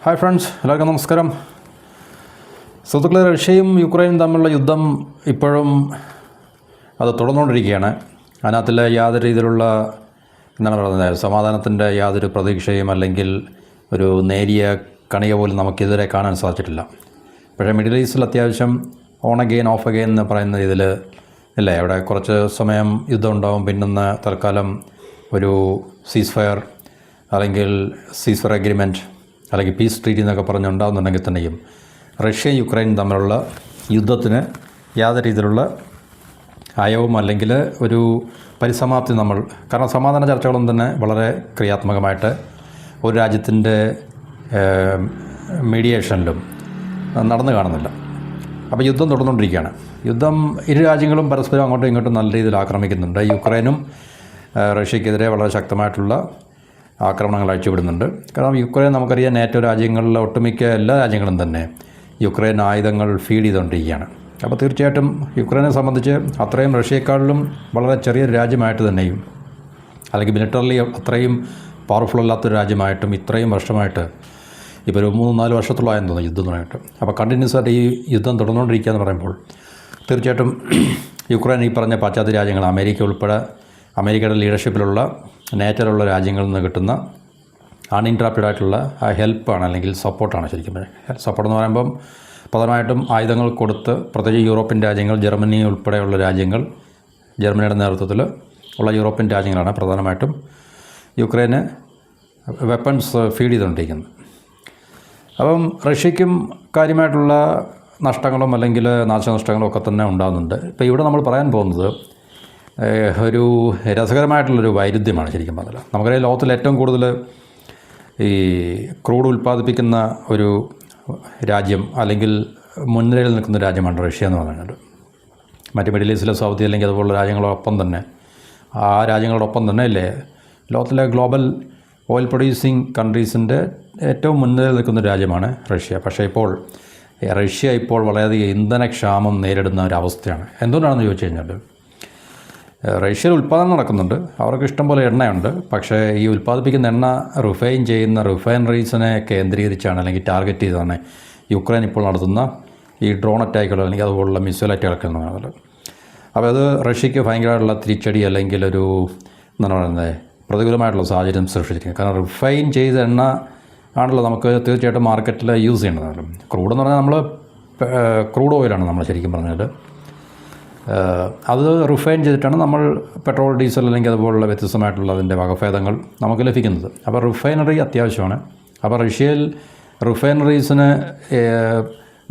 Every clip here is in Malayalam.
ഹായ് ഫ്രണ്ട്സ്, എല്ലാവർക്കും നമസ്കാരം. സുഹൃത്തുക്കളെ, റഷ്യയും യുക്രൈനും തമ്മിലുള്ള യുദ്ധം ഇപ്പോഴും അത് തുടർന്നുകൊണ്ടിരിക്കുകയാണ്. അതിനകത്തിൽ യാതൊരു രീതിയിലുള്ള എന്താണ് പറയുന്നത്, സമാധാനത്തിൻ്റെ യാതൊരു പ്രതീക്ഷയും അല്ലെങ്കിൽ ഒരു നേരിയ കണിക പോലും നമുക്കിതുവരെ കാണാൻ സാധിച്ചിട്ടില്ല. പക്ഷേ മിഡിൽ ഈസ്റ്റിൽ അത്യാവശ്യം ഓൺ അഗെയിൻ ഓഫ് അഗെയിൻ എന്ന് പറയുന്ന ഇതിൽ ഇല്ലേ, അവിടെ കുറച്ച് സമയം യുദ്ധം ഉണ്ടാവും, പിന്നൊന്ന് തൽക്കാലം ഒരു സീസ് ഫയർ അല്ലെങ്കിൽ സീസ് ഫയർ അഗ്രിമെൻറ്റ് അല്ലെങ്കിൽ പീസ് ട്രീറ്റി എന്നൊക്കെ പറഞ്ഞുണ്ടാകുന്നുണ്ടെങ്കിൽ തന്നെയും റഷ്യയും യുക്രൈനും തമ്മിലുള്ള യുദ്ധത്തിന് യാതൊരു രീതിയിലുള്ള അയവും അല്ലെങ്കിൽ ഒരു പരിസമാപ്തി കാരണം സമാധാന ചർച്ചകളും തന്നെ വളരെ ക്രിയാത്മകമായിട്ട് ഒരു രാജ്യത്തിൻ്റെ മീഡിയേഷനിലും നടന്നു കാണുന്നില്ല. അപ്പോൾ യുദ്ധം തുടർന്നുകൊണ്ടിരിക്കുകയാണ്. ഇരു രാജ്യങ്ങളും പരസ്പരം അങ്ങോട്ടും ഇങ്ങോട്ടും നല്ല രീതിയിൽ ആക്രമിക്കുന്നുണ്ട്. യുക്രൈനും റഷ്യക്കെതിരെ വളരെ ശക്തമായിട്ടുള്ള ആക്രമണങ്ങൾ അഴിച്ചുവിടുന്നുണ്ട്. കാരണം യുക്രൈൻ നമുക്കറിയാം, നാറ്റോ രാജ്യങ്ങളിലെ ഒട്ടുമിക്ക എല്ലാ രാജ്യങ്ങളും തന്നെ യുക്രൈൻ ആയുധങ്ങൾ ഫീഡ് ചെയ്തുകൊണ്ടിരിക്കുകയാണ്. അപ്പോൾ തീർച്ചയായിട്ടും യുക്രൈനെ സംബന്ധിച്ച് അത്രയും റഷ്യയെക്കാളിലും വളരെ ചെറിയൊരു രാജ്യമായിട്ട് തന്നെയും അല്ലെങ്കിൽ മിലിറ്ററിലി അത്രയും പവർഫുൾ അല്ലാത്തൊരു രാജ്യമായിട്ടും ഇത്രയും വർഷമായിട്ട് ഇപ്പോൾ ഒരു 3-4 വർഷത്തോളമായെന്ന് തോന്നുന്നു യുദ്ധമായിട്ട്. അപ്പോൾ കണ്ടിന്യൂസ് ആയിട്ട് ഈ യുദ്ധം തുടർന്നുകൊണ്ടിരിക്കുക എന്ന് പറയുമ്പോൾ തീർച്ചയായിട്ടും യുക്രൈൻ ഈ പറഞ്ഞ പാശ്ചാത്യ രാജ്യങ്ങൾ, അമേരിക്ക ഉൾപ്പെടെ, അമേരിക്കയുടെ ലീഡർഷിപ്പിലുള്ള നേറ്റോയിലുള്ള രാജ്യങ്ങളിൽ നിന്ന് കിട്ടുന്ന അൺഇൻറ്ററപ്റ്റഡ് ആയിട്ടുള്ള ഹെൽപ്പാണ് അല്ലെങ്കിൽ സപ്പോർട്ടാണ്. ശരിക്കും സപ്പോർട്ട് എന്ന് പറയുമ്പം പ്രധാനമായിട്ടും ആയുധങ്ങൾ കൊടുത്ത്, പ്രത്യേകിച്ച് യൂറോപ്യൻ രാജ്യങ്ങൾ, ജർമ്മനി ഉൾപ്പെടെയുള്ള രാജ്യങ്ങൾ, ജർമ്മനിയുടെ നേതൃത്വത്തിൽ ഉള്ള യൂറോപ്യൻ രാജ്യങ്ങളാണ് പ്രധാനമായിട്ടും യുക്രൈന് വെപ്പൺസ് ഫീഡ് ചെയ്തുകൊണ്ടിരിക്കുന്നത്. അപ്പം റഷ്യയ്ക്കും കാര്യമായിട്ടുള്ള നഷ്ടങ്ങളും അല്ലെങ്കിൽ നാശനഷ്ടങ്ങളും ഒക്കെ തന്നെ ഉണ്ടാകുന്നുണ്ട്. ഇപ്പോൾ ഇവിടെ നമ്മൾ പറയാൻ പോകുന്നത് ഒരു രസകരമായിട്ടുള്ളൊരു വൈരുദ്ധ്യമാണ്. ശരിക്കും പറഞ്ഞാൽ നമുക്കറിയാം, ലോകത്തിൽ ഏറ്റവും കൂടുതൽ ഈ ക്രൂഡ് ഉൽപ്പാദിപ്പിക്കുന്ന ഒരു രാജ്യം അല്ലെങ്കിൽ മുൻനിരയിൽ നിൽക്കുന്ന രാജ്യമാണ് റഷ്യ എന്ന് പറയുന്നത്. മറ്റ് മിഡിൽ ഈസ്റ്റിലെ സൗദി അല്ലെങ്കിൽ അതുപോലുള്ള രാജ്യങ്ങളോടൊപ്പം തന്നെ, ആ രാജ്യങ്ങളോടൊപ്പം തന്നെ ഇല്ലേ, ലോകത്തിലെ ഗ്ലോബൽ ഓയിൽ പ്രൊഡ്യൂസിങ് കൺട്രീസിൻ്റെ ഏറ്റവും മുൻനിരയിൽ നിൽക്കുന്ന രാജ്യമാണ് റഷ്യ. പക്ഷേ റഷ്യ ഇപ്പോൾ വളരെയധികം ഇന്ധനക്ഷാമം നേരിടുന്ന ഒരവസ്ഥയാണ്. എന്തുകൊണ്ടാണെന്ന് ചോദിച്ചു കഴിഞ്ഞാൽ, റഷ്യയിൽ ഉൽപ്പാദനം നടക്കുന്നുണ്ട്, അവർക്ക് ഇഷ്ടംപോലെ എണ്ണയുണ്ട്. പക്ഷേ ഈ ഉൽപ്പാദിപ്പിക്കുന്ന എണ്ണ റിഫൈൻ ചെയ്യുന്ന റിഫൈനറീസിനെ കേന്ദ്രീകരിച്ചാണ് അല്ലെങ്കിൽ ടാർഗറ്റ് ചെയ്താണ് യുക്രൈൻ ഇപ്പോൾ നടത്തുന്ന ഈ ഡ്രോൺ അറ്റാക്കുകൾ അല്ലെങ്കിൽ അതുപോലുള്ള മിസൈൽ അറ്റാക്കുകൾ എന്ന് പറയുന്നത്. അപ്പോൾ അത് റഷ്യയ്ക്ക് ഭയങ്കരമായിട്ടുള്ള തിരിച്ചടി അല്ലെങ്കിൽ ഒരു എന്താണ് പറയുന്നത്, പ്രതികൂലമായിട്ടുള്ള സാഹചര്യം സൃഷ്ടിച്ചിരിക്കുന്നത്. കാരണം റിഫൈൻ ചെയ്ത എണ്ണ ആണല്ലോ നമുക്ക് തീർച്ചയായിട്ടും മാർക്കറ്റിൽ യൂസ് ചെയ്യേണ്ടത്. ക്രൂഡ് എന്ന് പറഞ്ഞാൽ നമ്മൾ ക്രൂഡ് ഓയിലാണ് നമ്മൾ ശരിക്കും പറഞ്ഞാൽ. അത് റിഫൈൻ ചെയ്തിട്ടാണ് നമ്മൾ പെട്രോൾ, ഡീസൽ അല്ലെങ്കിൽ അതുപോലുള്ള വ്യത്യസ്തമായിട്ടുള്ള അതിൻ്റെ വകഭേദങ്ങൾ നമുക്ക് ലഭിക്കുന്നത്. അപ്പോൾ റിഫൈനറി അത്യാവശ്യമാണ്. അപ്പോൾ റഷ്യയിൽ റിഫൈനറീസിന്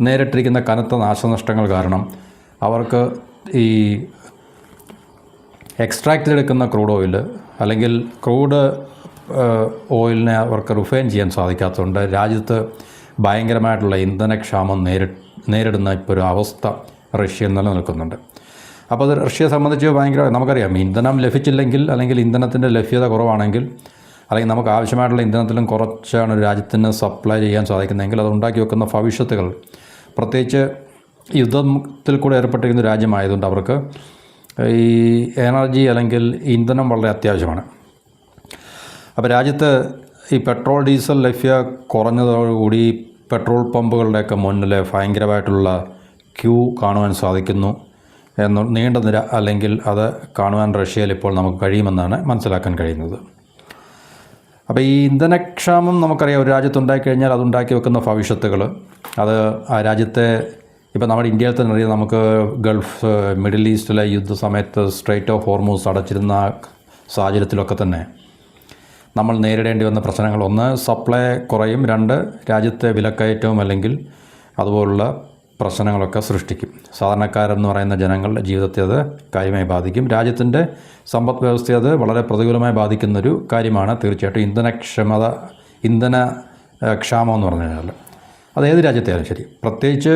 നേരിട്ടിരിക്കുന്ന കനത്ത നാശനഷ്ടങ്ങൾ കാരണം അവർക്ക് ഈ എക്സ്ട്രാക്റ്റ് ചെയ്തെടുക്കുന്ന ക്രൂഡ് ഓയിൽ അല്ലെങ്കിൽ ക്രൂഡ് ഓയിലിനെ അവർക്ക് റിഫൈൻ ചെയ്യാൻ സാധിക്കാത്തതുകൊണ്ട് രാജ്യത്ത് ഭയങ്കരമായിട്ടുള്ള ഇന്ധനക്ഷാമം നേരിടുന്ന ഇപ്പോൾ ഒരു അവസ്ഥ റഷ്യയിൽ നിലനിൽക്കുന്നുണ്ട്. അപ്പോൾ അത് റഷ്യയെ സംബന്ധിച്ച് ഭയങ്കര, നമുക്കറിയാം, ഇന്ധനം ലഭിച്ചില്ലെങ്കിൽ അല്ലെങ്കിൽ ഇന്ധനത്തിൻ്റെ ലഭ്യത കുറവാണെങ്കിൽ അല്ലെങ്കിൽ നമുക്ക് ആവശ്യമായിട്ടുള്ള ഇന്ധനത്തിലും കുറച്ചാണ് ഒരു രാജ്യത്തിന് സപ്ലൈ ചെയ്യാൻ സാധിക്കുന്നതെങ്കിൽ അത് ഉണ്ടാക്കി വെക്കുന്ന ഭവിഷ്യത്തുകൾ, പ്രത്യേകിച്ച് യുദ്ധത്തിൽ കൂടെ ഏർപ്പെട്ടിരിക്കുന്ന രാജ്യമായതുകൊണ്ട് അവർക്ക് ഈ എനർജി അല്ലെങ്കിൽ ഇന്ധനം വളരെ അത്യാവശ്യമാണ്. അപ്പോൾ രാജ്യത്ത് ഈ പെട്രോൾ, ഡീസൽ ലഭ്യത കുറഞ്ഞതോടുകൂടി പെട്രോൾ പമ്പുകളുടെയൊക്കെ മുന്നിൽ ഭയങ്കരമായിട്ടുള്ള ക്യൂ കാണുവാൻ സാധിക്കുന്നു നീണ്ട നിര, അല്ലെങ്കിൽ അത് കാണുവാൻ റഷ്യയിൽ ഇപ്പോൾ നമുക്ക് കഴിയുമെന്നാണ് മനസ്സിലാക്കാൻ കഴിയുന്നത്. അപ്പോൾ ഈ ഇന്ധനക്ഷാമം നമുക്കറിയാം, ഒരു രാജ്യത്തുണ്ടായിക്കഴിഞ്ഞാൽ അതുണ്ടാക്കി വെക്കുന്ന ഭവിഷ്യത്തുകൾ, അത് ആ രാജ്യത്തെ, ഇപ്പോൾ നമ്മുടെ ഇന്ത്യയിൽ തന്നെ അറിയാം, നമുക്ക് ഗൾഫ്, മിഡിൽ ഈസ്റ്റിലെ യുദ്ധ സമയത്ത് സ്ട്രെയിറ്റ് ഓഫ് ഹോർമൂസ് അടച്ചിരുന്ന സാഹചര്യത്തിലൊക്കെ തന്നെ നമ്മൾ നേരിടേണ്ടി വന്ന പ്രശ്നങ്ങൾ, ഒന്ന് സപ്ലൈ കുറയും, 2 രാജ്യത്തെ വിലക്കയറ്റവും അല്ലെങ്കിൽ അതുപോലുള്ള പ്രശ്നങ്ങളൊക്കെ സൃഷ്ടിക്കും. സാധാരണക്കാരെന്ന് പറയുന്ന ജനങ്ങളുടെ ജീവിതത്തെ അത് കാര്യമായി ബാധിക്കും. രാജ്യത്തിൻ്റെ സമ്പദ് വ്യവസ്ഥയെ അത് വളരെ പ്രതികൂലമായി ബാധിക്കുന്നൊരു കാര്യമാണ് തീർച്ചയായിട്ടും ഇന്ധനക്ഷാമം എന്ന് പറഞ്ഞു കഴിഞ്ഞാൽ. അത് ഏത് രാജ്യത്തെയാലും ശരി, പ്രത്യേകിച്ച്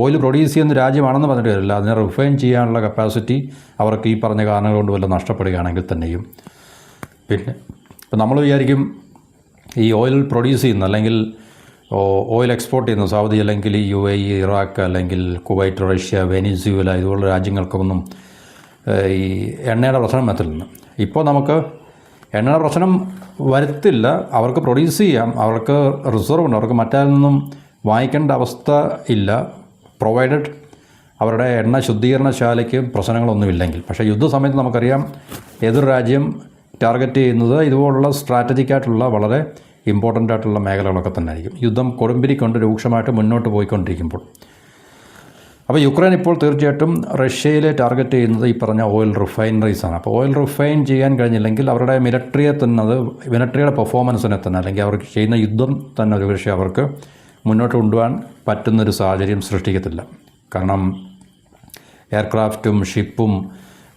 ഓയിൽ പ്രൊഡ്യൂസ് ചെയ്യുന്ന രാജ്യമാണെന്ന് പറഞ്ഞിട്ട് കാര്യമില്ല, അതിനെ റിഫൈൻ ചെയ്യാനുള്ള കപ്പാസിറ്റി അവർക്ക് ഈ പറഞ്ഞ കാരണങ്ങൾ കൊണ്ട് വല്ല നഷ്ടപ്പെടുകയാണെങ്കിൽ തന്നെയും. പിന്നെ ഇപ്പം നമ്മൾ വിചാരിക്കും, ഈ ഓയിൽ പ്രൊഡ്യൂസ് ചെയ്യുന്ന അല്ലെങ്കിൽ ഓയിൽ എക്സ്പോർട്ട് ചെയ്യുന്ന സൗദി അല്ലെങ്കിൽ UAE, ഇറാഖ് അല്ലെങ്കിൽ കുവൈറ്റ്, റഷ്യ, വെനിസ്വേല ഇതുപോലുള്ള രാജ്യങ്ങൾക്കൊന്നും ഈ എണ്ണയുടെ പ്രശ്നം എത്തില്ല. ഇപ്പോൾ നമുക്ക് എണ്ണയുടെ പ്രശ്നം വരുത്തില്ല. അവർക്ക് പ്രൊഡ്യൂസ് ചെയ്യാം, അവർക്ക് റിസർവ് ഉണ്ട്, അവർക്ക് മറ്റാരിൽ നിന്നും വാങ്ങിക്കേണ്ട അവസ്ഥ ഇല്ല, പ്രൊവൈഡഡ് അവരുടെ എണ്ണ ശുദ്ധീകരണശാലയ്ക്ക് പ്രശ്നങ്ങളൊന്നുമില്ലെങ്കിൽ. പക്ഷേ യുദ്ധസമയത്ത് നമുക്കറിയാം എതിർ രാജ്യം ടാർഗറ്റ് ചെയ്യുന്നത് ഇതുപോലുള്ള സ്ട്രാറ്റജിക്കായിട്ടുള്ള വളരെ ഇമ്പോർട്ടൻ്റ് ആയിട്ടുള്ള മേഖലകളൊക്കെ തന്നെ ആയിരിക്കും. യുദ്ധം കൊടുമ്പിരിക്കൊണ്ട് രൂക്ഷമായിട്ട് മുന്നോട്ട് പോയിക്കൊണ്ടിരിക്കുമ്പോൾ. അപ്പോൾ യുക്രൈൻ ഇപ്പോൾ തീർച്ചയായിട്ടും റഷ്യയിൽ ടാർഗറ്റ് ചെയ്യുന്നത് ഈ പറഞ്ഞ ഓയിൽ റിഫൈനറീസാണ്. അപ്പോൾ ഓയിൽ റിഫൈൻ ചെയ്യാൻ കഴിഞ്ഞില്ലെങ്കിൽ അവരുടെ മിലിറ്ററിയുടെ പെർഫോമൻസിനെ തന്നെ, അല്ലെങ്കിൽ അവർക്ക് ചെയ്യുന്ന യുദ്ധം തന്നെ ഒരുപക്ഷെ അവർക്ക് മുന്നോട്ട് കൊണ്ടുപോകാൻ പറ്റുന്നൊരു സാഹചര്യം സൃഷ്ടിക്കത്തില്ല. കാരണം എയർക്രാഫ്റ്റും ഷിപ്പും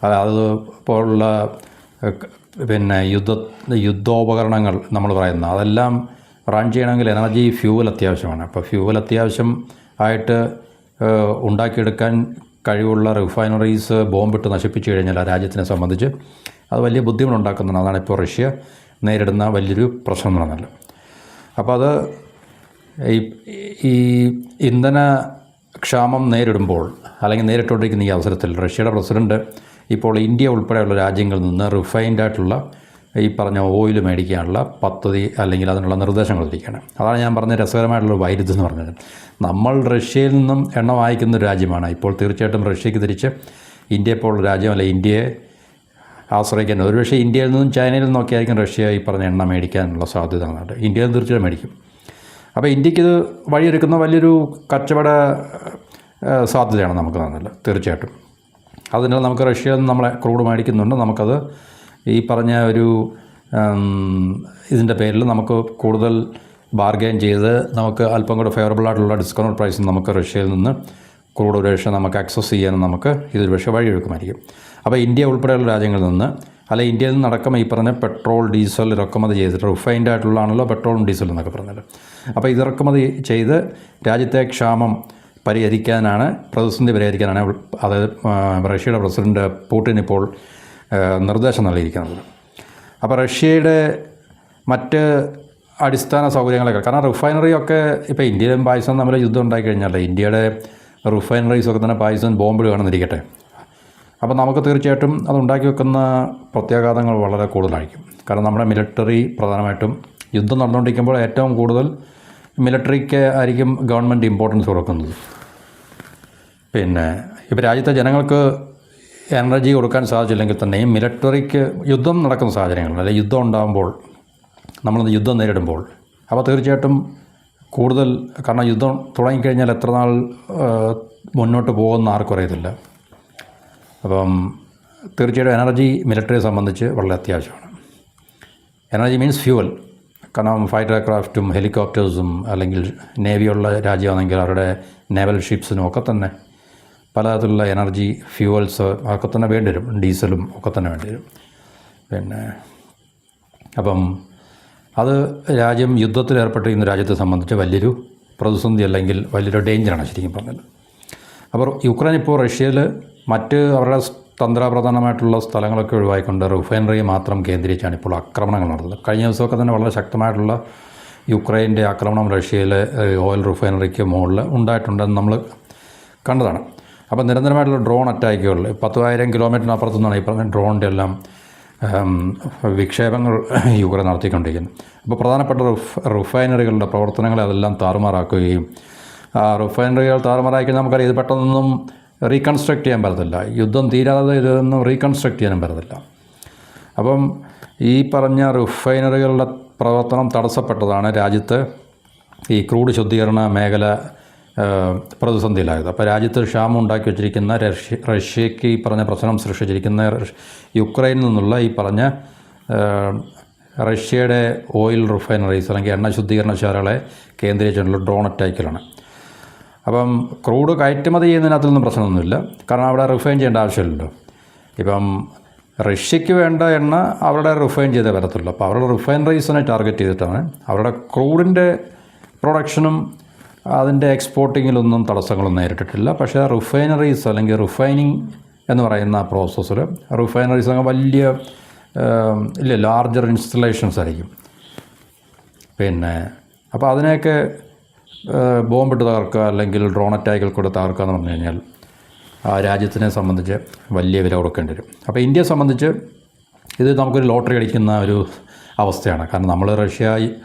അതുപോലുള്ള യുദ്ധോപകരണങ്ങൾ നമ്മൾ പറയുന്ന അതെല്ലാം റൺ ചെയ്യണമെങ്കിൽ എനർജി, ഫ്യൂവൽ അത്യാവശ്യമാണ്. അപ്പോൾ ഫ്യൂവൽ അത്യാവശ്യം ആയിട്ട് ഉണ്ടാക്കിയെടുക്കാൻ കഴിവുള്ള റിഫൈനറീസ് ബോംബിട്ട് നശിപ്പിച്ചു കഴിഞ്ഞാൽ ആ രാജ്യത്തിനെ സംബന്ധിച്ച് അത് വലിയ ബുദ്ധിമുട്ടുണ്ടാക്കുന്നതാണ്. അതാണ് ഇപ്പോൾ റഷ്യ നേരിടുന്ന വലിയൊരു പ്രശ്നം എന്ന് പറഞ്ഞാൽ. അപ്പോൾ അത് ഈ ഇന്ധന ക്ഷാമം നേരിടുമ്പോൾ അല്ലെങ്കിൽ നേരിട്ടുകൊണ്ടിരിക്കുന്ന ഈ അവസരത്തിൽ റഷ്യയുടെ പ്രസിഡന്റ് ഇപ്പോൾ ഇന്ത്യ ഉൾപ്പെടെയുള്ള രാജ്യങ്ങളിൽ നിന്ന് റിഫൈൻഡ് ആയിട്ടുള്ള ഈ പറഞ്ഞ ഓയിൽ മേടിക്കാനുള്ള പദ്ധതി അല്ലെങ്കിൽ അതിനുള്ള നിർദ്ദേശങ്ങൾ ഇരിക്കുകയാണ്. അതാണ് ഞാൻ പറഞ്ഞ രസകരമായിട്ടുള്ള വൈരുദ്ധ്യം എന്ന് പറഞ്ഞത്. നമ്മൾ റഷ്യയിൽ നിന്നും എണ്ണ വാങ്ങിക്കുന്ന ഒരു രാജ്യമാണ്. ഇപ്പോൾ തീർച്ചയായിട്ടും റഷ്യക്ക് തിരിച്ച് ഇന്ത്യ ഇപ്പോൾ രാജ്യമല്ല, ഇന്ത്യയെ ആശ്രയിക്കാൻ ഒരുപക്ഷെ ഇന്ത്യയിൽ നിന്നും ചൈനയിൽ നിന്നൊക്കെ ആയിരിക്കും റഷ്യ ഈ പറഞ്ഞ എണ്ണ മേടിക്കാനുള്ള സാധ്യത എന്നുണ്ട്. ഇന്ത്യയിൽ തീർച്ചയായിട്ടും മേടിക്കും. അപ്പോൾ ഇന്ത്യക്ക് വഴിയൊരുക്കുന്ന വലിയൊരു കച്ചവട സാധ്യതയാണ് നമുക്ക് തന്നത് തീർച്ചയായിട്ടും. അതിനാൽ നമുക്ക് റഷ്യയിൽ നിന്ന് നമ്മളെ ക്രൂഡ് മേടിക്കുന്നുണ്ട്. നമുക്കത് ഈ പറഞ്ഞ ഒരു ഇതിൻ്റെ പേരിൽ നമുക്ക് കൂടുതൽ ബാർഗെയിൻ ചെയ്ത് നമുക്ക് അല്പം കൂടെ ഫേവറബിളായിട്ടുള്ള ഡിസ്കൗണ്ട് പ്രൈസിൽ നമുക്ക് റഷ്യയിൽ നിന്ന് ക്രൂഡ് ഒരു പക്ഷേ നമുക്ക് ആക്സസ് ചെയ്യാനും നമുക്ക് ഇതൊരു പക്ഷേ വഴിയൊരുക്കുമായിരിക്കും. അപ്പോൾ ഇന്ത്യ ഉൾപ്പെടെയുള്ള രാജ്യങ്ങളിൽ നിന്ന് അല്ലെങ്കിൽ ഇന്ത്യയിൽ നിന്നടക്കം ഈ പറഞ്ഞ പെട്രോൾ, ഡീസൽ ഇറക്കുമതി ചെയ്തിട്ട് റിഫൈൻഡ് ആയിട്ടുള്ളതാണല്ലോ പെട്രോളും ഡീസലും എന്നൊക്കെ പറഞ്ഞത്. അപ്പോൾ ഇത് ഇറക്കുമതി ചെയ്ത് രാജ്യത്തെ ക്ഷാമം പരിഹരിക്കാനാണ്, പ്രതിസന്ധി പരിഹരിക്കാനാണ് അതായത് റഷ്യയുടെ പ്രസിഡന്റ് പുടിൻ ഇപ്പോൾ നിർദ്ദേശം നൽകിയിരിക്കുന്നത്. അപ്പോൾ റഷ്യയുടെ മറ്റ് അടിസ്ഥാന സൗകര്യങ്ങളൊക്കെ, കാരണം റിഫൈനറിയൊക്കെ ഇപ്പോൾ ഇന്ത്യയിലും പാകിസ്ഥാനും തമ്മിൽ യുദ്ധം ഉണ്ടായിക്കഴിഞ്ഞാൽ ഇന്ത്യയുടെ റിഫൈനറീസൊക്കെ തന്നെ പാകിസ്ഥാൻ ബോംബിടുകയാണെന്നിരിക്കട്ടെ. അപ്പോൾ നമുക്ക് തീർച്ചയായിട്ടും അത് ഉണ്ടാക്കി വെക്കുന്ന പ്രത്യാഘാതങ്ങൾ വളരെ കൂടുതലായിരിക്കും. കാരണം നമ്മുടെ മിലിറ്ററി പ്രധാനമായിട്ടും യുദ്ധം നടന്നുകൊണ്ടിരിക്കുമ്പോൾ ഏറ്റവും കൂടുതൽ മിലിറ്ററിക്ക് ആയിരിക്കും ഗവൺമെൻറ് ഇമ്പോർട്ടൻസ് കൊടുക്കുന്നത്. പിന്നെ ഇപ്പോൾ രാജ്യത്തെ ജനങ്ങൾക്ക് എനർജി കൊടുക്കാൻ സാധിച്ചില്ലെങ്കിൽ തന്നെയും മിലിറ്ററിക്ക് യുദ്ധം നടക്കുന്ന സാഹചര്യങ്ങൾ അല്ലെങ്കിൽ യുദ്ധം ഉണ്ടാകുമ്പോൾ നമ്മൾ യുദ്ധം നേരിടുമ്പോൾ അപ്പോൾ തീർച്ചയായിട്ടും കൂടുതൽ, കാരണം യുദ്ധം തുടങ്ങിക്കഴിഞ്ഞാൽ എത്ര നാൾ മുന്നോട്ട് പോകുമെന്ന് ആർക്കും അറിയത്തില്ല. അപ്പം തീർച്ചയായിട്ടും എനർജി മിലിറ്ററിയെ സംബന്ധിച്ച് വളരെ അത്യാവശ്യമാണ്. Energy means fuel. കാരണം ഫൈറ്റർ എയർക്രാഫ്റ്റും ഹെലികോപ്റ്റേഴ്സും അല്ലെങ്കിൽ നേവിയുള്ള രാജ്യമാണെങ്കിൽ അവരുടെ നേവൽ ഷിപ്സിനും ഒക്കെ തന്നെ പലതരത്തിലുള്ള എനർജി ഫ്യൂവൽസ് ഒക്കെ തന്നെ വേണ്ടി വരും. ഡീസലും ഒക്കെ തന്നെ വേണ്ടി വരും. പിന്നെ അപ്പം അത് രാജ്യം യുദ്ധത്തിൽ ഏർപ്പെട്ടിരിക്കുന്ന രാജ്യത്തെ സംബന്ധിച്ച് വലിയൊരു പ്രതിസന്ധി അല്ലെങ്കിൽ വലിയൊരു ഡേഞ്ചറാണ് ശരിക്കും പറഞ്ഞത്. അപ്പോൾ യുക്രൈൻ ഇപ്പോൾ റഷ്യയിൽ മറ്റ് അവരുടെ തന്ത്രപ്രധാനമായിട്ടുള്ള സ്ഥലങ്ങളൊക്കെ ഒഴിവായിക്കൊണ്ട് റിഫൈനറിയെ മാത്രം കേന്ദ്രീകരിച്ചാണ് ഇപ്പോൾ ആക്രമണങ്ങൾ നടത്തുന്നത്. കഴിഞ്ഞ ദിവസമൊക്കെ തന്നെ വളരെ ശക്തമായിട്ടുള്ള യുക്രൈൻ്റെ ആക്രമണം റഷ്യയിലെ ഓയിൽ റിഫൈനറിക്ക് മുകളിൽ ഉണ്ടായിട്ടുണ്ടെന്ന് നമ്മൾ കണ്ടതാണ്. അപ്പോൾ നിരന്തരമായിട്ടുള്ള ഡ്രോൺ അറ്റാക്കുകൾ 10,000 കിലോമീറ്ററിനപ്പുറത്തു നിന്നാണ് ഈ പറഞ്ഞ ഡ്രോണിൻ്റെ എല്ലാം വിക്ഷേപങ്ങൾ യുക്രൈൻ നടത്തിക്കൊണ്ടിരിക്കുന്നത്. അപ്പോൾ പ്രധാനപ്പെട്ട റിഫൈനറികളുടെ പ്രവർത്തനങ്ങളെ അതെല്ലാം താറുമാറാക്കുകയും റിഫൈനറികൾ താറുമാറാക്കി നമുക്കറിയാം ഇത് പെട്ടെന്നൊന്നും റീകൺസ്ട്രക്റ്റ് ചെയ്യാൻ പറ്റത്തില്ല. യുദ്ധം തീരാതെ ഇതൊന്നും റീകൺസ്ട്രക്റ്റ് ചെയ്യാനും പറ്റത്തില്ല. അപ്പം ഈ പറഞ്ഞ റിഫൈനറികളുടെ പ്രവർത്തനം തടസ്സപ്പെട്ടതാണ് രാജ്യത്ത് ഈ ക്രൂഡ് ശുദ്ധീകരണ മേഖല പ്രതിസന്ധിയിലായത്. അപ്പോൾ രാജ്യത്ത് ക്ഷാമം ഉണ്ടാക്കി വച്ചിരിക്കുന്ന റഷ്യക്ക് ഈ പറഞ്ഞ പ്രശ്നം സൃഷ്ടിച്ചിരിക്കുന്ന യുക്രൈനിൽ നിന്നുള്ള ഈ പറഞ്ഞ റഷ്യയുടെ ഓയിൽ റിഫൈനറീസ് അല്ലെങ്കിൽ എണ്ണ ശുദ്ധീകരണശാലകളെ കേന്ദ്രീകരിച്ചുള്ള ഡ്രോൺ അറ്റാക്കുകളാണ്. അപ്പം ക്രൂഡ് കയറ്റുമതി ചെയ്യുന്നതിനകത്തൊന്നും പ്രശ്നമൊന്നുമില്ല, കാരണം അവിടെ റിഫൈൻ ചെയ്യേണ്ട ആവശ്യമില്ലല്ലോ. ഇപ്പം റഷ്യയ്ക്ക് വേണ്ട എണ്ണ അവരുടെ റിഫൈൻ ചെയ്തേ വരത്തുള്ളൂ. അപ്പോൾ അവരുടെ റിഫൈനറീസിനെ ടാർഗറ്റ് ചെയ്തിട്ടാണ് അവരുടെ ക്രൂഡിൻ്റെ പ്രൊഡക്ഷനും അതിൻ്റെ എക്സ്പോർട്ടിങ്ങിലൊന്നും തടസ്സങ്ങളൊന്നും നേരിട്ടിട്ടില്ല. പക്ഷേ റിഫൈനറീസ് അല്ലെങ്കിൽ റിഫൈനിങ് എന്ന് പറയുന്ന പ്രോസസ്സിൽ റിഫൈനറീസ് വലിയ ലാർജർ ഇൻസ്റ്റലേഷൻസ് ആയിരിക്കും. പിന്നെ അപ്പോൾ അതിനെയൊക്കെ ബോംബിട്ട് തകർക്കുക അല്ലെങ്കിൽ ഡ്രോൺ അറ്റാക്കുകൾ കൂടെ തകർക്കുക എന്ന് പറഞ്ഞു കഴിഞ്ഞാൽ ആ രാജ്യത്തിനെ സംബന്ധിച്ച് വലിയ വില കൊടുക്കേണ്ടി വരും. അപ്പോൾ ഇന്ത്യയെ സംബന്ധിച്ച് ഇത് നമുക്കൊരു ലോട്ടറി അടിക്കുന്ന ഒരു അവസ്ഥയാണ്. കാരണം നമ്മൾ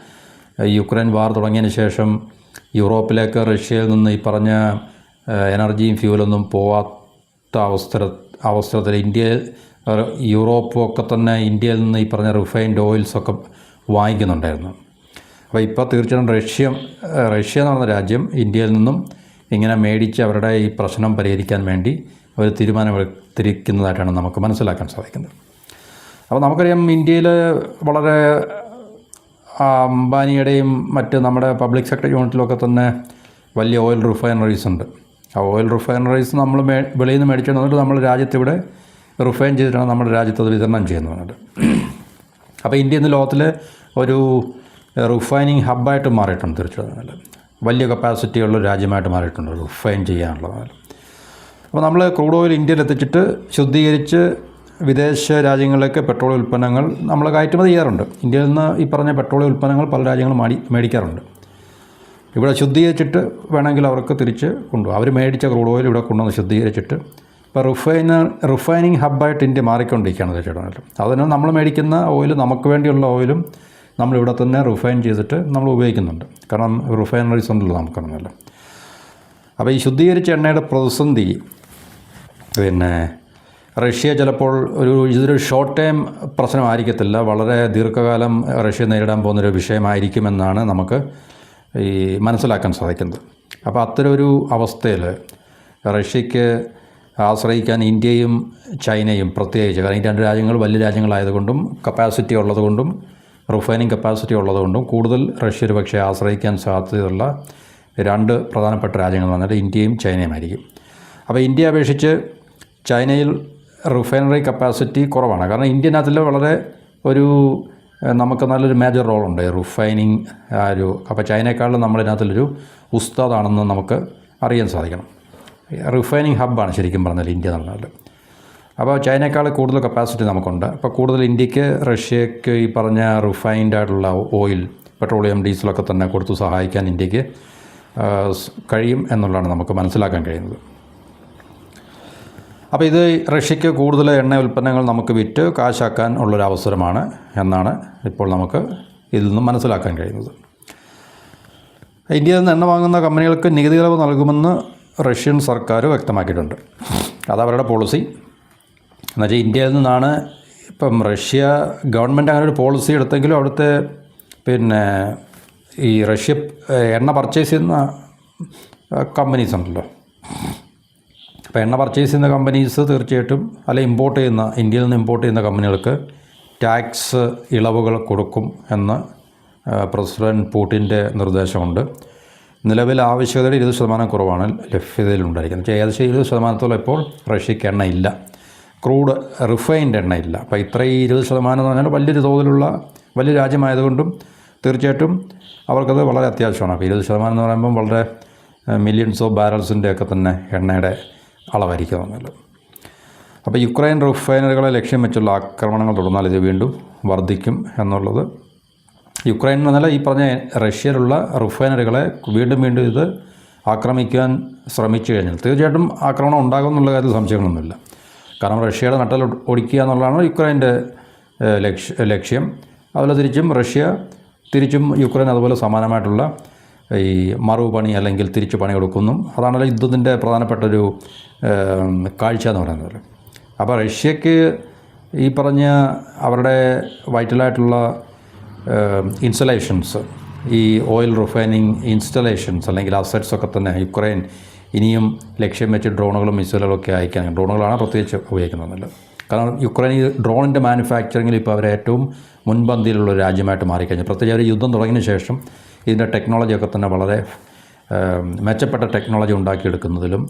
യുക്രൈൻ വാർ തുടങ്ങിയതിന് ശേഷം യൂറോപ്പിലേക്ക് റഷ്യയിൽ നിന്ന് ഈ പറഞ്ഞ എനർജിയും ഫ്യൂലൊന്നും പോവാത്ത അവസരത്തിൽ യൂറോപ്പും ഒക്കെ തന്നെ ഇന്ത്യയിൽ നിന്ന് ഈ പറഞ്ഞ റിഫൈൻഡ് ഓയിൽസൊക്കെ വാങ്ങിക്കുന്നുണ്ടായിരുന്നു. അപ്പോൾ ഇപ്പോൾ തീർച്ചയായും റഷ്യ എന്ന് പറഞ്ഞ രാജ്യം ഇന്ത്യയിൽ നിന്നും ഇങ്ങനെ മേടിച്ച് അവരുടെ ഈ പ്രശ്നം പരിഹരിക്കാൻ വേണ്ടി ഒരു തീരുമാനമെടുത്തിരിക്കുന്നതായിട്ടാണ് നമുക്ക് മനസ്സിലാക്കാൻ സാധിക്കുന്നത്. അപ്പോൾ നമുക്കറിയാം, ഇന്ത്യയിൽ വളരെ അംബാനിയുടെയും മറ്റ് നമ്മുടെ പബ്ലിക് സെക്ടർ യൂണിറ്റിലൊക്കെ തന്നെ വലിയ ഓയിൽ റിഫൈനറീസ് ഉണ്ട്. ആ ഓയിൽ റിഫൈനറീസ് നമ്മൾ വെളിയിൽ നിന്ന് മേടിച്ചു വന്നിട്ട് നമ്മൾ രാജ്യത്തിവിടെ റിഫൈൻ ചെയ്തിട്ടാണ് നമ്മുടെ രാജ്യത്ത് അത് വിതരണം ചെയ്യുന്നത്. അപ്പോൾ ഇന്ത്യ ഇന്ന് ലോകത്തിൽ ഒരു റിഫൈനിങ് ഹബ്ബായിട്ട് മാറിയിട്ടുണ്ട്. തീർച്ചയായും വലിയ കപ്പാസിറ്റിയുള്ള രാജ്യമായിട്ട് മാറിയിട്ടുണ്ട് റിഫൈൻ ചെയ്യാനുള്ളത്. അപ്പോൾ നമ്മൾ ക്രൂഡ് ഓയിൽ ഇന്ത്യയിൽ എത്തിച്ചിട്ട് ശുദ്ധീകരിച്ച് വിദേശ രാജ്യങ്ങളിലേക്ക് പെട്രോളിയം ഉൽപ്പന്നങ്ങൾ നമ്മൾ കയറ്റുമതി ചെയ്യാറുണ്ട്. ഇന്ത്യയിൽ നിന്ന് ഈ പറഞ്ഞ പെട്രോളിയം ഉൽപ്പന്നങ്ങൾ പല രാജ്യങ്ങളും മേടിക്കാറുണ്ട്. ഇവിടെ ശുദ്ധീകരിച്ചിട്ട് വേണമെങ്കിൽ അവർക്ക് തിരിച്ച് കൊണ്ടുപോകും. അവർ മേടിച്ച ക്രൂഡ് ഓയിൽ ഇവിടെ കൊണ്ടുവന്ന് ശുദ്ധീകരിച്ചിട്ട് ഇപ്പോൾ റിഫൈനിങ് ഹബ്ബായിട്ട് ഇന്ത്യ മാറിക്കൊണ്ടിരിക്കുകയാണ് തീർച്ചയായിട്ടും. അതിന് നമ്മൾ മേടിക്കുന്ന ഓയിൽ, നമുക്ക് വേണ്ടിയുള്ള ഓയിലും നമ്മളിവിടെ തന്നെ റിഫൈൻ ചെയ്തിട്ട് നമ്മൾ ഉപയോഗിക്കുന്നുണ്ട്. കാരണം റിഫൈനറീസ് ഉണ്ടല്ലോ നമുക്കറിയാമല്ലോ. അപ്പോൾ ഈ ശുദ്ധീകരിച്ച എണ്ണയുടെ പ്രതിസന്ധി റഷ്യ ചിലപ്പോൾ ഇതൊരു ഷോർട്ട് ടൈം പ്രശ്നമായിരിക്കത്തില്ല, വളരെ ദീർഘകാലം റഷ്യ നേരിടാൻ പോകുന്നൊരു വിഷയമായിരിക്കുമെന്നാണ് നമുക്ക് ഈ മനസ്സിലാക്കാൻ സാധിക്കുന്നത്. അപ്പോൾ അത്തരമൊരു അവസ്ഥയിൽ റഷ്യയ്ക്ക് ആശ്രയിക്കാൻ ഇന്ത്യയും ചൈനയും പ്രത്യേകിച്ച്, കാരണം ഈ രണ്ട് രാജ്യങ്ങൾ വലിയ രാജ്യങ്ങളായതുകൊണ്ടും കപ്പാസിറ്റി ഉള്ളതുകൊണ്ടും റിഫൈനിങ് കപ്പാസിറ്റി ഉള്ളതുകൊണ്ടും കൂടുതൽ റഷ്യ ഒരു പക്ഷേ ആശ്രയിക്കാൻ സാധ്യതയുള്ള രണ്ട് പ്രധാനപ്പെട്ട രാജ്യങ്ങൾ വന്നിട്ട് ഇന്ത്യയും ചൈനയുമായിരിക്കും. അപ്പോൾ ഇന്ത്യയെ അപേക്ഷിച്ച് ചൈനയിൽ റിഫൈനറി കപ്പാസിറ്റി കുറവാണ്. കാരണം ഇന്ത്യനകത്തിൽ വളരെ നമുക്ക് നല്ലൊരു മേജർ റോളുണ്ട് റിഫൈനിങ് അപ്പോൾ ചൈനയെക്കാളും നമ്മളിതിനകത്തുള്ളൊരു ഉസ്താദാണെന്ന് നമുക്ക് അറിയാൻ സാധിക്കണം. റിഫൈനിങ് ഹബ്ബാണ് ശരിക്കും പറഞ്ഞാൽ ഇന്ത്യ എന്ന് പറഞ്ഞാൽ. അപ്പോൾ ചൈനയേക്കാൾ കൂടുതൽ കപ്പാസിറ്റി നമുക്കുണ്ട്. അപ്പോൾ കൂടുതൽ ഇന്ത്യക്ക് റഷ്യക്ക് ഈ പറഞ്ഞ റിഫൈൻഡ് ആയിട്ടുള്ള ഓയിൽ, പെട്രോളിയം, ഡീസലൊക്കെ തന്നെ കൊടുത്തു സഹായിക്കാൻ ഇന്ത്യക്ക് കഴിയും എന്നുള്ളതാണ് നമുക്ക് മനസ്സിലാക്കാൻ കഴിയുന്നത്. അപ്പോൾ ഇത് റഷ്യയ്ക്ക് കൂടുതൽ എണ്ണ ഉൽപ്പന്നങ്ങൾ നമുക്ക് വിറ്റ് കാശാക്കാൻ ഉള്ളൊരവസരമാണ് എന്നാണ് ഇപ്പോൾ നമുക്ക് ഇതിൽ നിന്നും മനസ്സിലാക്കാൻ കഴിയുന്നത്. ഇന്ത്യയിൽ നിന്ന് എണ്ണ വാങ്ങുന്ന കമ്പനികൾക്ക് നികുതി ഇളവ് നൽകുമെന്ന് റഷ്യൻ സർക്കാർ വ്യക്തമാക്കിയിട്ടുണ്ട്. അതവരുടെ പോളിസി. എന്നുവെച്ചാൽ ഇന്ത്യയിൽ നിന്നാണ് ഇപ്പം റഷ്യ ഗവൺമെൻറ് അങ്ങനെ ഒരു പോളിസി എടുത്തെങ്കിലും അവിടുത്തെ ഈ റഷ്യ എണ്ണ പർച്ചേസ് ചെയ്യുന്ന കമ്പനീസ് ഉണ്ടല്ലോ. അപ്പോൾ എണ്ണ പർച്ചേസ് ചെയ്യുന്ന കമ്പനീസ് തീർച്ചയായിട്ടും ഇന്ത്യയിൽ നിന്ന് ഇമ്പോർട്ട് ചെയ്യുന്ന കമ്പനികൾക്ക് ടാക്സ് ഇളവുകൾ കൊടുക്കും എന്ന് പ്രസിഡന്റ് പുടിൻ്റെ നിർദ്ദേശമുണ്ട്. നിലവിൽ ആവശ്യകതയുടെ 20% കുറവാണ് ലഭ്യതയിലുണ്ടായിരിക്കുന്നത്. ഏകദേശം 20% ഇപ്പോൾ റഷ്യയ്ക്ക് എണ്ണയില്ല, ക്രൂഡ് റിഫൈൻഡ് എണ്ണയില്ല. അപ്പോൾ ഇത്രയും 20% എന്ന് പറഞ്ഞാൽ വലിയൊരു തോതിലുള്ള വലിയ രാജ്യമായതുകൊണ്ടും തീർച്ചയായിട്ടും അവർക്കത് വളരെ അത്യാവശ്യമാണ്. അപ്പോൾ 20% എന്ന് പറയുമ്പം വളരെ മില്യൺസ് ഓഫ് ബാരൽസിൻ്റെ ഒക്കെ തന്നെ എണ്ണയുടെ അളവായിരിക്കുമെന്നല്ലോ. അപ്പോൾ യുക്രൈൻ റിഫൈനറികളെ ലക്ഷ്യം വെച്ചുള്ള ആക്രമണങ്ങൾ തുടർന്നാൽ ഇത് വീണ്ടും വർദ്ധിക്കും എന്നുള്ളത്. യുക്രൈൻ എന്നല്ല, ഈ പറഞ്ഞ റഷ്യയിലുള്ള റിഫൈനറികളെ വീണ്ടും ഇത് ആക്രമിക്കാൻ ശ്രമിച്ചു കഴിഞ്ഞാൽ തീർച്ചയായിട്ടും ആക്രമണം ഉണ്ടാകുമെന്നുള്ള കാര്യത്തിൽ സംശയങ്ങളൊന്നുമില്ല. കാരണം റഷ്യയുടെ നട്ടൽ ഒടിക്കുക എന്നുള്ളതാണ് യുക്രൈൻ്റെ ലക്ഷ്യം. അതുപോലെ തിരിച്ചും യുക്രൈൻ അതുപോലെ സമാനമായിട്ടുള്ള ഈ മറുപണി അല്ലെങ്കിൽ തിരിച്ചു പണി കൊടുക്കുന്നു. അതാണല്ലോ യുദ്ധത്തിൻ്റെ പ്രധാനപ്പെട്ടൊരു കാഴ്ച എന്ന് പറയുന്നത്. അപ്പോൾ റഷ്യക്ക് ഈ പറഞ്ഞ അവരുടെ വൈറ്റലായിട്ടുള്ള ഇൻസ്റ്റലേഷൻസ്, ഈ ഓയിൽ റിഫൈനിങ് ഇൻസ്റ്റലേഷൻസ് അല്ലെങ്കിൽ അസറ്റ്സൊക്കെ തന്നെ യുക്രൈൻ ഇനിയും ലക്ഷ്യം വെച്ച് ഡ്രോണുകളും മിസൈലുകളൊക്കെ അയക്കാൻ, ഡ്രോണുകളാണ് പ്രത്യേകിച്ച് ഉപയോഗിക്കുന്നതെന്നല്ല. കാരണം യുക്രൈൻ ഈ ഡ്രോണിൻ്റെ മാനുഫാക്ചറിങ്ങിൽ ഇപ്പോൾ അവർ ഏറ്റവും മുൻപന്തിയിലുള്ള രാജ്യമായിട്ട് മാറിക്കഴിഞ്ഞു. പ്രത്യേകിച്ച് ഒരു യുദ്ധം തുടങ്ങിയതിന് ശേഷം ഇതിൻ്റെ ടെക്നോളജിയൊക്കെ തന്നെ വളരെ മെച്ചപ്പെട്ട ടെക്നോളജി ഉണ്ടാക്കിയെടുക്കുന്നതിലും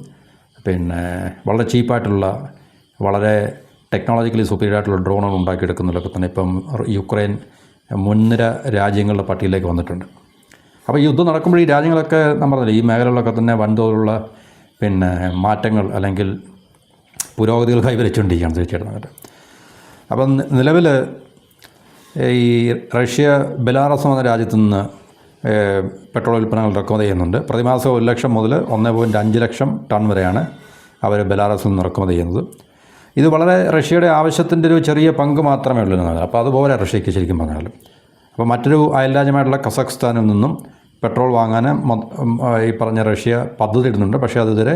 വളരെ ചീപ്പായിട്ടുള്ള വളരെ ടെക്നോളജിക്കലി സുപ്പീരിയർ ആയിട്ടുള്ള ഡ്രോണുകൾ ഉണ്ടാക്കിയെടുക്കുന്നതിലൊക്കെ തന്നെ ഇപ്പം യുക്രൈൻ മുൻനിര രാജ്യങ്ങളുടെ പട്ടികയിലേക്ക് വന്നിട്ടുണ്ട്. അപ്പോൾ യുദ്ധം നടക്കുമ്പോൾ ഈ രാജ്യങ്ങളൊക്കെ നമ്മൾ പറഞ്ഞില്ല, ഈ മേഖലകളിലൊക്കെ തന്നെ വൻതോതിലുള്ള മാറ്റങ്ങൾ അല്ലെങ്കിൽ പുരോഗതികൾ കൈവരിച്ചുകൊണ്ടിരിക്കുകയാണ് തീർച്ചയായിട്ടും. അപ്പം നിലവിൽ ഈ റഷ്യ ബെലാറസ് എന്ന രാജ്യത്തു നിന്ന് പെട്രോൾ ഉൽപ്പന്നങ്ങൾ ഇറക്കുമതി ചെയ്യുന്നുണ്ട്. പ്രതിമാസം 1 ലക്ഷം മുതൽ 1.5 ലക്ഷം ടൺ വരെയാണ് അവർ ബെലാറസിൽ നിന്ന് ഇറക്കുമതി ചെയ്യുന്നത്. ഇത് വളരെ റഷ്യയുടെ ആവശ്യത്തിൻ്റെ ഒരു ചെറിയ പങ്ക് മാത്രമേ ഉള്ളൂ എന്നാണ്. അപ്പോൾ അതുപോലെ റഷ്യയ്ക്ക് ശരിക്കും പറഞ്ഞാൽ. അപ്പോൾ മറ്റൊരു അയൽരാജ്യമായിട്ടുള്ള കസഖ്സ്ഥാനിൽ നിന്നും പെട്രോൾ വാങ്ങാൻ ഈ പറഞ്ഞ റഷ്യ പദ്ധതി ഇടുന്നുണ്ട്. പക്ഷേ അതിതുവരെ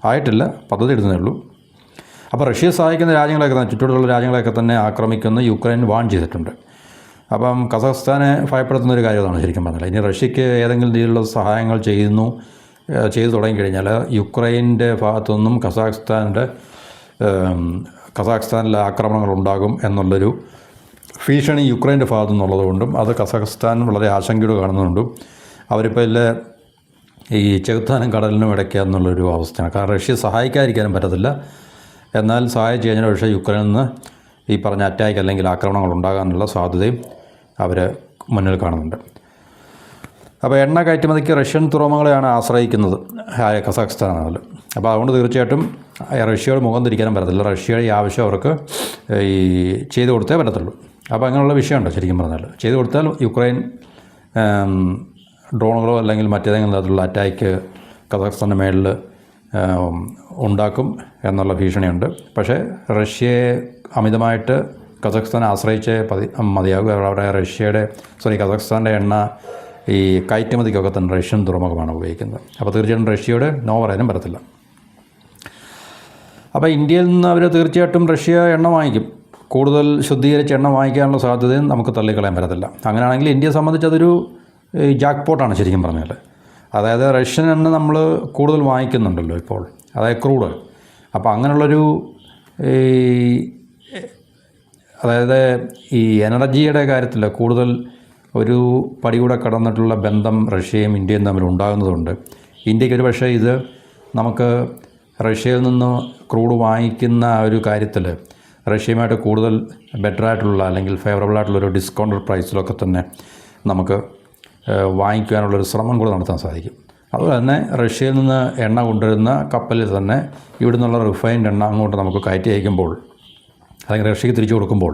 ആയിട്ടില്ല, പദ്ധതി ഇടുന്നേ ഉള്ളൂ. അപ്പോൾ റഷ്യയെ സഹായിക്കുന്ന രാജ്യങ്ങളൊക്കെ തന്നെ, ചുറ്റോടുള്ള രാജ്യങ്ങളെയൊക്കെ തന്നെ ആക്രമിക്കുന്ന യുക്രൈൻ വാൺ ചെയ്തിട്ടുണ്ട്. അപ്പം കസഖ്സ്ഥാനെ ഭയപ്പെടുത്തുന്ന ഒരു കാര്യമാണ് ശരിക്കും പറഞ്ഞാൽ. ഇനി റഷ്യയ്ക്ക് ഏതെങ്കിലും രീതിയിലുള്ള സഹായങ്ങൾ ചെയ്തു തുടങ്ങിക്കഴിഞ്ഞാൽ യുക്രൈൻ്റെ ഭാഗത്തുനിന്നും കസാഖ്സ്ഥാനിലെ ആക്രമണങ്ങൾ ഉണ്ടാകും എന്നുള്ളൊരു ഭീഷണി യുക്രൈൻ്റെ ഭാഗത്തു നിന്നുള്ളത് കൊണ്ടും അത് കസഖ്സ്ഥാൻ വളരെ ആശങ്കയോട് കാണുന്നുണ്ടും അവരിപ്പോൾ ഈ ചെകുത്താനും കടലിനും ഇടയ്ക്കുക എന്നുള്ളൊരു അവസ്ഥയാണ്. കാരണം റഷ്യ സഹായിക്കാതിരിക്കാനും പറ്റത്തില്ല. എന്നാൽ സഹായിച്ചു കഴിഞ്ഞാൽ പക്ഷേ യുക്രൈനിൽ നിന്ന് ഈ പറഞ്ഞ അറ്റാക്ക് അല്ലെങ്കിൽ ആക്രമണങ്ങൾ ഉണ്ടാകാനുള്ള സാധ്യതയും അവർ മുന്നിൽ കാണുന്നുണ്ട്. അപ്പോൾ എണ്ണ കയറ്റുമതിക്ക് റഷ്യൻ തുറമുഖങ്ങളെയാണ് ആശ്രയിക്കുന്നത് കസാഖ്സ്ഥാനിൽ. അപ്പോൾ അതുകൊണ്ട് തീർച്ചയായിട്ടും റഷ്യയോട് മുഖം തിരിക്കാനും പറ്റത്തില്ല. റഷ്യയുടെ ഈ ആവശ്യം അവർക്ക് ഈ ചെയ്തു കൊടുത്തേ പറ്റത്തുള്ളൂ. അപ്പോൾ അങ്ങനെയുള്ള വിഷയമുണ്ട് ശരിക്കും പറഞ്ഞാൽ. ചെയ്തു കൊടുത്താൽ യുക്രൈൻ ഡ്രോണുകളോ അല്ലെങ്കിൽ മറ്റേതെങ്കിലും തരത്തിലുള്ള അറ്റാക്ക് കസാഖ്സ്ഥാൻ്റെ മേളിൽ ഉണ്ടാക്കും എന്നുള്ള ഭീഷണിയുണ്ട്. പക്ഷേ റഷ്യയെ അമിതമായിട്ട് കസഖ്സ്ഥാൻ ആശ്രയിച്ചേ മതിയാകും. അവിടെ കസഖ്സ്ഥാൻ്റെ എണ്ണ ഈ കയറ്റുമതിക്കൊക്കെ തന്നെ റഷ്യൻ തുറമുഖമാണ് ഉപയോഗിക്കുന്നത്. അപ്പോൾ തീർച്ചയായിട്ടും റഷ്യയോട് നോ പറയാനും പറ്റത്തില്ല. അപ്പോൾ ഇന്ത്യയിൽ നിന്ന് അവർ തീർച്ചയായിട്ടും റഷ്യ എണ്ണ വാങ്ങിക്കും. കൂടുതൽ ശുദ്ധീകരിച്ച എണ്ണ വാങ്ങിക്കാനുള്ള സാധ്യതയും നമുക്ക് തള്ളിക്കളയാൻ പറ്റത്തില്ല. അങ്ങനെയാണെങ്കിൽ ഇന്ത്യയെ സംബന്ധിച്ച് അതൊരു ജാക്ക് പോട്ടാണ് ശരിക്കും പറഞ്ഞാൽ. അതായത് റഷ്യൻ എണ്ണ നമ്മൾ കൂടുതൽ വാങ്ങിക്കുന്നുണ്ടല്ലോ ഇപ്പോൾ, അതായത് ക്രൂഡ്. അപ്പോൾ അങ്ങനെയുള്ളൊരു അതായത് ഈ എനർജിയുടെ കാര്യത്തിൽ കൂടുതൽ ഒരു പടി കൂടെ കടന്നിട്ടുള്ള ബന്ധം റഷ്യയും ഇന്ത്യയും തമ്മിൽ ഉണ്ടാകുന്നതുകൊണ്ട് ഇന്ത്യക്ക് ഒരു പക്ഷേ ഇത് നമുക്ക് റഷ്യയിൽ നിന്ന് ക്രൂഡ് വാങ്ങിക്കുന്ന ഒരു കാര്യത്തിൽ റഷ്യയുമായിട്ട് കൂടുതൽ ബെറ്ററായിട്ടുള്ള അല്ലെങ്കിൽ ഫേവറബിളായിട്ടുള്ളൊരു ഡിസ്കൗണ്ടഡ് പ്രൈസിലൊക്കെ തന്നെ നമുക്ക് വാങ്ങിക്കാനുള്ളൊരു ശ്രമം കൂടെ നടത്താൻ സാധിക്കും. അതുപോലെ തന്നെ റഷ്യയിൽ നിന്ന് എണ്ണ കൊണ്ടുവരുന്ന കപ്പലിൽ തന്നെ ഇവിടെ നിന്നുള്ള റിഫൈൻഡ് എണ്ണ അങ്ങോട്ട് നമുക്ക് കയറ്റി അയക്കുമ്പോൾ അല്ലെങ്കിൽ റഷ്യക്ക് തിരിച്ചു കൊടുക്കുമ്പോൾ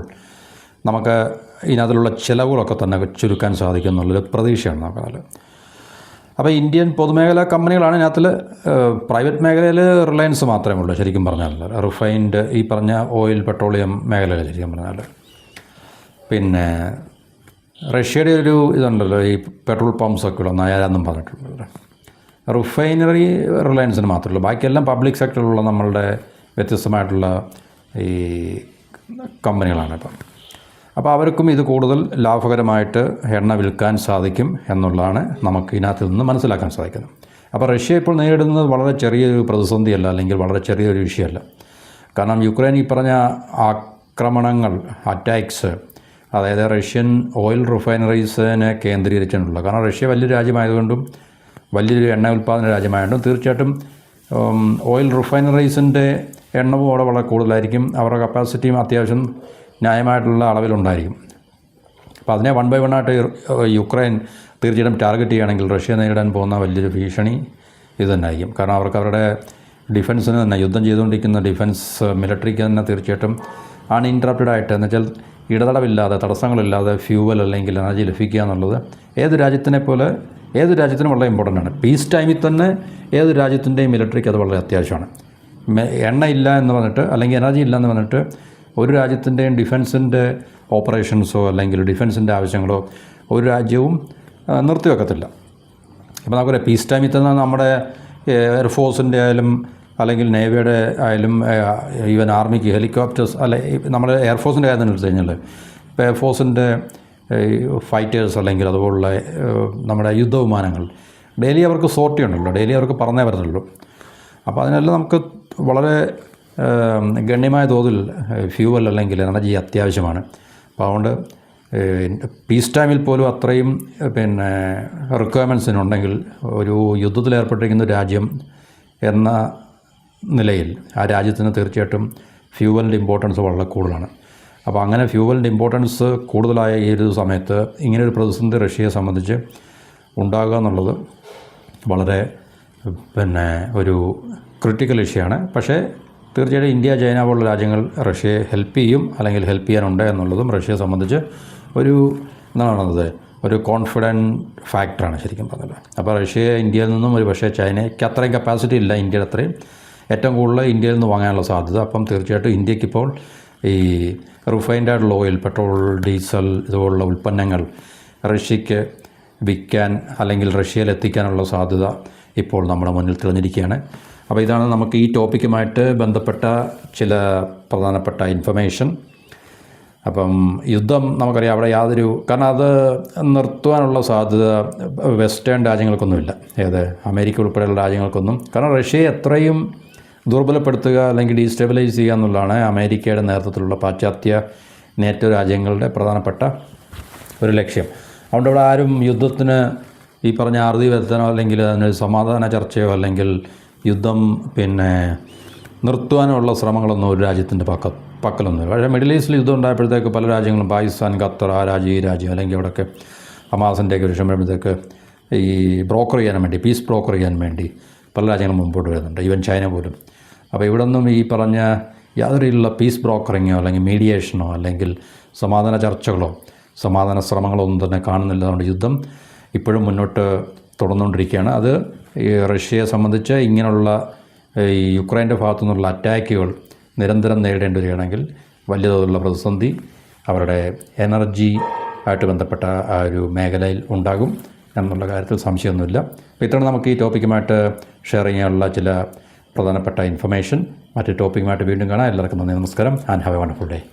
നമുക്ക് ഇതിനകത്തുള്ള ചിലവുകളൊക്കെ തന്നെ ചുരുക്കാൻ സാധിക്കും എന്നുള്ളൊരു പ്രതീക്ഷയാണ് നമുക്കതിൽ. അപ്പോൾ ഇന്ത്യൻ പൊതുമേഖലാ കമ്പനികളാണ് ഇതിനകത്തിൽ. പ്രൈവറ്റ് മേഖലയിൽ റിലയൻസ് മാത്രമേ ഉള്ളൂ ശരിക്കും പറഞ്ഞാൽ. റിഫൈൻഡ് ഈ പറഞ്ഞ ഓയിൽ പെട്രോളിയം മേഖലയിൽ ശരിക്കും പറഞ്ഞാൽ. പിന്നെ റഷ്യയുടെ ഒരു ഇതുണ്ടല്ലോ, ഈ പെട്രോൾ പമ്പ്സൊക്കെ ഉള്ള നയാരെന്നും പറഞ്ഞിട്ടുള്ളത്. റിഫൈനറി റിലയൻസിന് മാത്രമേ ഉള്ളൂ. ബാക്കിയെല്ലാം പബ്ലിക് സെക്ടറിലുള്ള നമ്മളുടെ വ്യത്യസ്തമായിട്ടുള്ള ഈ കമ്പനികളാണ് ഇപ്പം. അപ്പോൾ അവർക്കും ഇത് കൂടുതൽ ലാഭകരമായിട്ട് എണ്ണ വിൽക്കാൻ സാധിക്കും എന്നുള്ളതാണ് നമുക്ക് ഇതിനകത്ത് നിന്ന് മനസ്സിലാക്കാൻ സാധിക്കുന്നത്. അപ്പോൾ റഷ്യ ഇപ്പോൾ നേരിടുന്നത് വളരെ ചെറിയൊരു പ്രതിസന്ധിയല്ല, അല്ലെങ്കിൽ വളരെ ചെറിയൊരു വിഷയമല്ല. കാരണം യുക്രൈൻ ഈ പറഞ്ഞ ആക്രമണങ്ങൾ, അറ്റാക്സ്, അതായത് റഷ്യൻ ഓയിൽ റിഫൈനറീസിനെ കേന്ദ്രീകരിച്ചിട്ടുള്ള, കാരണം റഷ്യ വലിയൊരു രാജ്യമായതുകൊണ്ടും വലിയൊരു എണ്ണ ഉൽപ്പാദന രാജ്യമായതുകൊണ്ടും തീർച്ചയായിട്ടും ഓയിൽ റിഫൈനറീസിൻ്റെ എണ്ണവും അവിടെ വളരെ കൂടുതലായിരിക്കും. അവരുടെ കപ്പാസിറ്റിയും അത്യാവശ്യം ന്യായമായിട്ടുള്ള അളവിലുണ്ടായിരിക്കും. അപ്പോൾ അതിനെ 1 by 1 ആയിട്ട് യുക്രൈൻ തീർച്ചയായിട്ടും ടാർഗറ്റ് ചെയ്യുകയാണെങ്കിൽ റഷ്യ നേരിടാൻ പോകുന്ന വലിയൊരു ഭീഷണി ഇത് തന്നെ ആയിരിക്കും. കാരണം അവർക്ക് അവരുടെ ഡിഫൻസിന് തന്നെ, യുദ്ധം ചെയ്തുകൊണ്ടിരിക്കുന്ന ഡിഫൻസ് മിലിറ്ററിക്ക് തന്നെ തീർച്ചയായിട്ടും അൺഇൻറ്ററപ്റ്റഡ് ആയിട്ട്, എന്ന് വെച്ചാൽ ഇടതടവില്ലാതെ, തടസ്സങ്ങളില്ലാതെ ഫ്യൂവൽ അല്ലെങ്കിൽ എനർജി ലഭിക്കുക എന്നുള്ളത് ഏത് രാജ്യത്തിനും വളരെ ഇമ്പോർട്ടൻ്റ് ആണ്. പീസ് ടൈമിൽ തന്നെ ഏത് രാജ്യത്തിൻ്റെയും മിലിറ്ററിക്ക് അത് വളരെ അത്യാവശ്യമാണ്. എണ്ണ ഇല്ല എന്ന് പറഞ്ഞിട്ട് അല്ലെങ്കിൽ എനർജി ഇല്ല എന്ന് പറഞ്ഞിട്ട് ഒരു രാജ്യത്തിൻ്റെയും ഡിഫൻസിൻ്റെ ഓപ്പറേഷൻസോ അല്ലെങ്കിൽ ഡിഫൻസിൻ്റെ ആവശ്യങ്ങളോ ഒരു രാജ്യവും നിർത്തിവെക്കത്തില്ല. ഇപ്പോൾ നമുക്കറിയാം, പീസ് ടൈമിൽ തന്നെ നമ്മുടെ എയർഫോഴ്സിൻ്റെ ആയാലും അല്ലെങ്കിൽ നേവിയുടെ ആയാലും ഈവൻ ആർമിക്ക് ഹെലികോപ്റ്റേഴ്സ്, അല്ലെ നമ്മുടെ എയർഫോഴ്സിൻ്റെ കാര്യം എടുത്തു കഴിഞ്ഞാൽ ഇപ്പോൾ എയർഫോഴ്സിൻ്റെ ഫൈറ്റേഴ്സ് അല്ലെങ്കിൽ അതുപോലുള്ള നമ്മുടെ യുദ്ധവിമാനങ്ങൾ ഡെയിലി അവർക്ക് സോർട്ടി ഉണ്ടല്ലോ, ഡെയിലി അവർക്ക് പറഞ്ഞേ പറ്റത്തുള്ളൂ. അപ്പോൾ അതിനെല്ലാം നമുക്ക് വളരെ ഗണ്യമായ തോതിൽ ഫ്യൂവൽ അല്ലെങ്കിൽ എനർജി അത്യാവശ്യമാണ്. അപ്പോൾ അതുകൊണ്ട് പീസ് ടൈമിൽ പോലും അത്രയും റിക്വയർമെൻറ്റ്സിനുണ്ടെങ്കിൽ ഒരു യുദ്ധത്തിലേർപ്പെട്ടിരിക്കുന്ന രാജ്യം എന്ന നിലയിൽ ആ രാജ്യത്തിന് തീർച്ചയായിട്ടും ഫ്യൂവലിൻ്റെ ഇമ്പോർട്ടൻസ് വളരെ കൂടുതലാണ്. അപ്പോൾ അങ്ങനെ ഫ്യൂവലിൻ്റെ ഇമ്പോർട്ടൻസ് കൂടുതലായ ഈ ഒരു സമയത്ത് ഇങ്ങനൊരു പ്രതിസന്ധി റഷ്യയെ സംബന്ധിച്ച് ഉണ്ടാകുക എന്നുള്ളത് വളരെ ഒരു ക്രിട്ടിക്കൽ ഇഷ്യൂയാണ്. പക്ഷേ തീർച്ചയായിട്ടും ഇന്ത്യ, ചൈന പോലുള്ള രാജ്യങ്ങൾ റഷ്യയെ ഹെൽപ്പ് ചെയ്യും, അല്ലെങ്കിൽ ഹെൽപ്പ് ചെയ്യാനുണ്ട് എന്നുള്ളതും റഷ്യയെ സംബന്ധിച്ച് ഒരു കോൺഫിഡൻറ്റ് ഫാക്ടറാണ് ശരിക്കും പറഞ്ഞത്. അപ്പോൾ റഷ്യയെ ഇന്ത്യയിൽ നിന്നും ഒരു പക്ഷേ ചൈനയ്ക്ക് അത്രയും കപ്പാസിറ്റി ഇല്ല ഇന്ത്യയുടെ അത്രയും, ഏറ്റവും കൂടുതൽ ഇന്ത്യയിൽ നിന്ന് വാങ്ങാനുള്ള സാധ്യത. അപ്പം തീർച്ചയായിട്ടും ഇന്ത്യക്കിപ്പോൾ ഈ റിഫൈൻഡ് ആയിട്ടുള്ള ഓയിൽ, പെട്രോൾ, ഡീസൽ ഇതുപോലുള്ള ഉൽപ്പന്നങ്ങൾ റഷ്യക്ക് വിൽക്കാൻ അല്ലെങ്കിൽ റഷ്യയിൽ എത്തിക്കാനുള്ള സാധ്യത ഇപ്പോൾ നമ്മുടെ മുന്നിൽ തെളിഞ്ഞിരിക്കുകയാണ്. അപ്പോൾ ഇതാണ് നമുക്ക് ഈ ടോപ്പിക്കുമായിട്ട് ബന്ധപ്പെട്ട ചില പ്രധാനപ്പെട്ട ഇൻഫർമേഷൻ. അപ്പം യുദ്ധം നമുക്കറിയാം, അവിടെ യാതൊരു, കാരണം അത് നിർത്തുവാനുള്ള സാധ്യത വെസ്റ്റേൺ രാജ്യങ്ങൾക്കൊന്നുമില്ല, അമേരിക്ക ഉൾപ്പെടെയുള്ള രാജ്യങ്ങൾക്കൊന്നും. കാരണം റഷ്യയെ എത്രയും ദുർബലപ്പെടുത്തുക അല്ലെങ്കിൽ ഡീസ്റ്റെബിലൈസ് ചെയ്യുക എന്നുള്ളതാണ് അമേരിക്കയുടെ നേതൃത്വത്തിലുള്ള പാശ്ചാത്യ നേറ്റോ രാജ്യങ്ങളുടെ പ്രധാനപ്പെട്ട ഒരു ലക്ഷ്യം. അതുകൊണ്ട് ഇവിടെ ആരും യുദ്ധത്തിന് ഈ പറഞ്ഞ അറുതി വരുത്താനോ അല്ലെങ്കിൽ അതിന് സമാധാന ചർച്ചയോ അല്ലെങ്കിൽ യുദ്ധം നിർത്തുവാനുള്ള ശ്രമങ്ങളൊന്നും ഒരു രാജ്യത്തിൻ്റെ പക്കലൊന്നുമില്ല. പക്ഷേ മിഡിൽ ഈസ്റ്റിൽ യുദ്ധം ഉണ്ടായപ്പോഴത്തേക്ക് പല രാജ്യങ്ങളും, പാകിസ്ഥാൻ, ഖത്തർ, ആ രാജ്യം ഈ രാജ്യം, അല്ലെങ്കിൽ അവിടെയൊക്കെ ഹമാസിൻ്റെയൊക്കെ വിഷയം വരുമ്പോഴത്തേക്ക് ഈ ബ്രോക്കർ ചെയ്യാൻ വേണ്ടി, പീസ് ബ്രോക്കർ ചെയ്യാൻ വേണ്ടി പല രാജ്യങ്ങളും മുമ്പോട്ട് വരുന്നുണ്ട്, ഈവൻ ചൈന പോലും. അപ്പോൾ ഇവിടെ നിന്നും ഈ പറഞ്ഞ യാതൊരു രീതിയിലുള്ള പീസ് ബ്രോക്കറിങ്ങോ അല്ലെങ്കിൽ മീഡിയേഷനോ അല്ലെങ്കിൽ സമാധാന ചർച്ചകളോ സമാധാന ശ്രമങ്ങളോ ഒന്നും തന്നെ കാണുന്നില്ല. അതുകൊണ്ട് യുദ്ധം ഇപ്പോഴും മുന്നോട്ട് തുടർന്നുകൊണ്ടിരിക്കുകയാണ്. അത് ഈ റഷ്യയെ സംബന്ധിച്ച് ഇങ്ങനെയുള്ള ഈ യുക്രൈൻ്റെ ഭാഗത്തു നിന്നുള്ള അറ്റാക്കുകൾ നിരന്തരം നേരിടേണ്ടി വരികയാണെങ്കിൽ വലിയ തോതിലുള്ള പ്രതിസന്ധി അവരുടെ എനർജി ആയിട്ട് ബന്ധപ്പെട്ട ആ ഒരു മേഖലയിൽ ഉണ്ടാകും എന്നുള്ള കാര്യത്തിൽ സംശയമൊന്നുമില്ല. അപ്പോൾ ഇത്തവണ നമുക്ക് ഈ ടോപ്പിക്കുമായിട്ട് ഷെയർ ചെയ്യാനുള്ള ചില പ്രധാനപ്പെട്ട ഇൻഫർമേഷൻ. മറ്റു ടോപ്പിക്കുമായിട്ട് വീണ്ടും കാണാം. എല്ലാവർക്കും നന്ദി, നമസ്കാരം, and have A wonderful day.